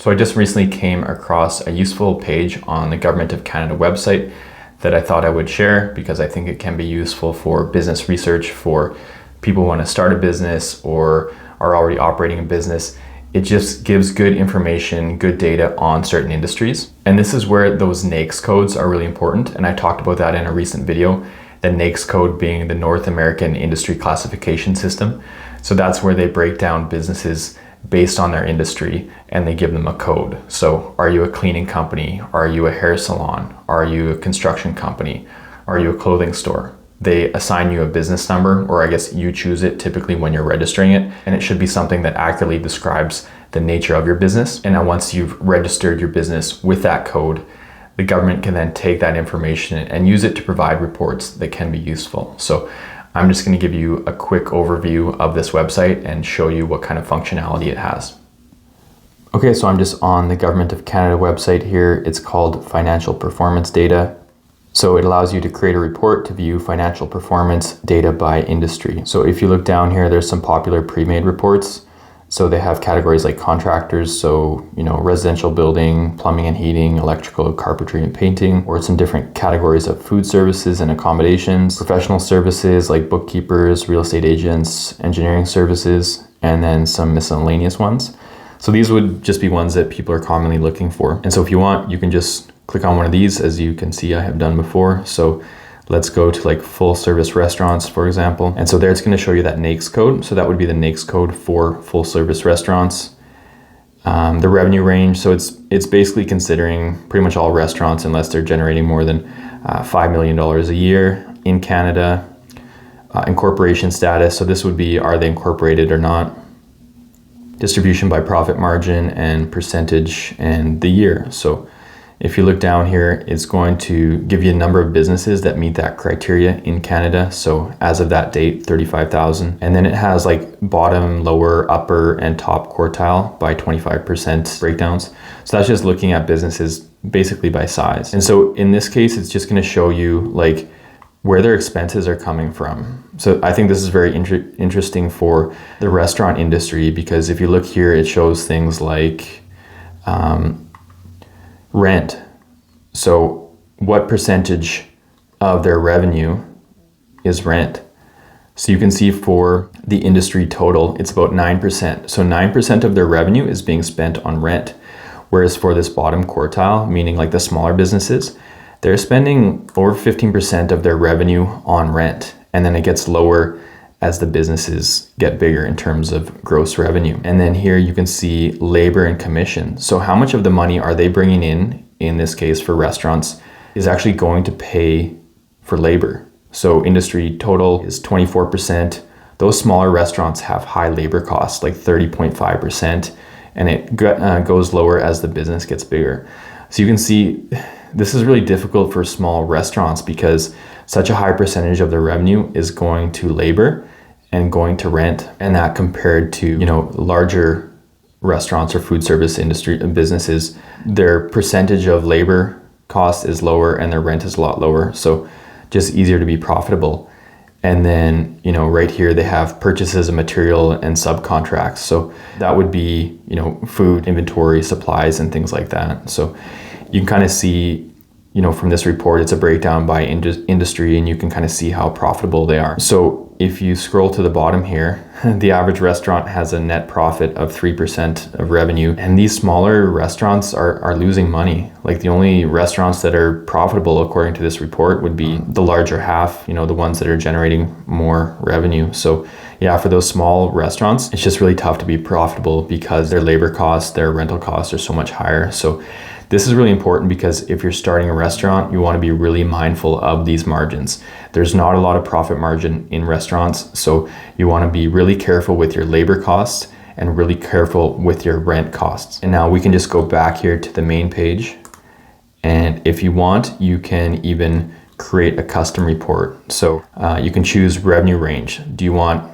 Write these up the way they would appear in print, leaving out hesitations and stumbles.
So I just recently came across a useful page on the Government of Canada website that I thought I would share because I think it can be useful for business research for people who want to start a business or are already operating a business. It just gives good information, good data on certain industries. And this is where those NAICS codes are really important. And I talked about that in a recent video, the NAICS code being the North American Industry Classification System. So that's where they break down businesses based on their industry and they give them a code. So are you a cleaning company? Are you a hair salon? Are you a construction company? Are you a clothing store? They assign you a business number, or I guess you choose it typically when you're registering it, and it should be something that accurately describes the nature of your business. And now once you've registered your business with that code, the government can then take that information and use it to provide reports that can be useful. So I'm just going to give you a quick overview of this website and show you what kind of functionality it has. Okay, so I'm just on the Government of Canada website here. It's called Financial Performance Data. So it allows you to create a report to view financial performance data by industry. So if you look down here, there's some popular pre-made reports. So they have categories like contractors, so residential building, plumbing and heating, electrical, carpentry and painting, or some different categories of food services and accommodations, professional services like bookkeepers, real estate agents, engineering services, and then some miscellaneous ones. So these would just be ones that people are commonly looking for. And so if you want, you can just click on one of these, as you can see I have done before. So let's go to like full service restaurants, for example. And so there it's going to show you that NAICS code. So that would be the NAICS code for full service restaurants. The revenue range, so it's basically considering pretty much all restaurants unless they're generating more than $5 million a year in Canada. Incorporation status, so this would be, are they incorporated or not? Distribution by profit margin and percentage and the year. So if you look down here, it's going to give you a number of businesses that meet that criteria in Canada. So as of that date, 35,000. And then it has like bottom, lower, upper, and top quartile by 25% breakdowns. So that's just looking at businesses basically by size. And so in this case, it's just going to show you like where their expenses are coming from. So I think this is very interesting for the restaurant industry, because if you look here, it shows things like rent. So what percentage of their revenue is rent? So you can see for the industry total, it's about 9%. So 9% of their revenue is being spent on rent. Whereas for this bottom quartile, meaning like the smaller businesses, they're spending over 15% of their revenue on rent. And then it gets lower as the businesses get bigger in terms of gross revenue. And then here you can see labor and commission. So how much of the money are they bringing in this case for restaurants, is actually going to pay for labor. So industry total is 24%. Those smaller restaurants have high labor costs, like 30.5%, and it goes lower as the business gets bigger. So you can see this is really difficult for small restaurants because such a high percentage of their revenue is going to labor and going to rent, and that compared to larger restaurants or food service industry businesses, their percentage of labor cost is lower and their rent is a lot lower, so just easier to be profitable. And then right here they have purchases of material and subcontracts, so that would be food, inventory, supplies, and things like that. So you can kind of see from this report, it's a breakdown by industry, and you can kind of see how profitable they are. So if you scroll to the bottom here, the average restaurant has a net profit of 3% of revenue. And these smaller restaurants are losing money. Like the only restaurants that are profitable, according to this report, would be the larger half, the ones that are generating more revenue. So yeah, for those small restaurants, it's just really tough to be profitable because their labor costs, their rental costs are so much higher. So this is really important because if you're starting a restaurant, you want to be really mindful of these margins. There's not a lot of profit margin in restaurants, so you want to be really careful with your labor costs and really careful with your rent costs. And now we can just go back here to the main page. And if you want, you can even create a custom report. So you can choose revenue range. Do you want,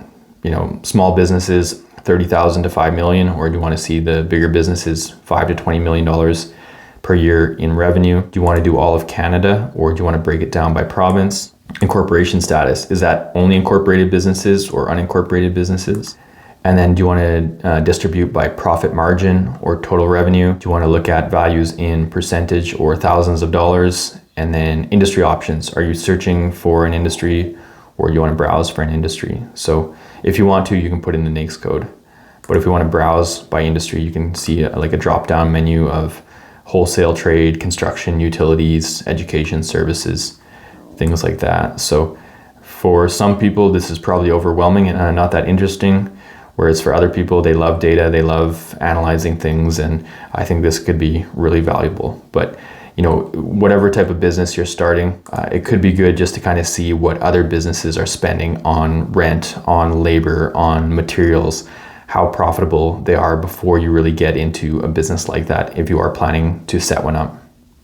small businesses, 30,000 to 5 million, or do you want to see the bigger businesses, $5 to $20 million per year in revenue? Do you want to do all of Canada, or do you want to break it down by province? Incorporation status, is that only incorporated businesses or unincorporated businesses? And then do you want to distribute by profit margin or total revenue? Do you want to look at values in percentage or thousands of dollars? And then industry options. Are you searching for an industry or do you want to browse for an industry? So if you want to, you can put in the NAICS code. But if you want to browse by industry, you can see like a drop-down menu of wholesale trade, construction, utilities, education services, things like that. So for some people, this is probably overwhelming and not that interesting. Whereas for other people, they love data, they love analyzing things, and I think this could be really valuable. But whatever type of business you're starting, it could be good just to kind of see what other businesses are spending on rent, on labor, on materials, how profitable they are before you really get into a business like that if you are planning to set one up.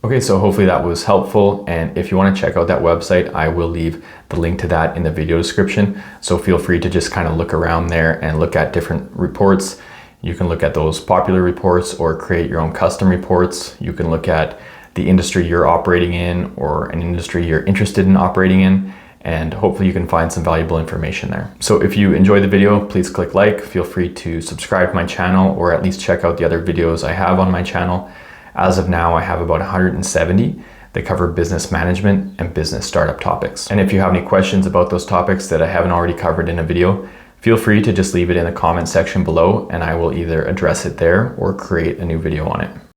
Okay, so hopefully that was helpful. And if you want to check out that website, I will leave the link to that in the video description. So feel free to just kind of look around there and look at different reports. You can look at those popular reports or create your own custom reports. You can look at the industry you're operating in or an industry you're interested in operating in, and hopefully you can find some valuable information there. So if you enjoyed the video, please click like. Feel free to subscribe to my channel or at least check out the other videos I have on my channel. As of now, I have about 170 that cover business management and business startup topics. And if you have any questions about those topics that I haven't already covered in a video, feel free to just leave it in the comment section below and I will either address it there or create a new video on it.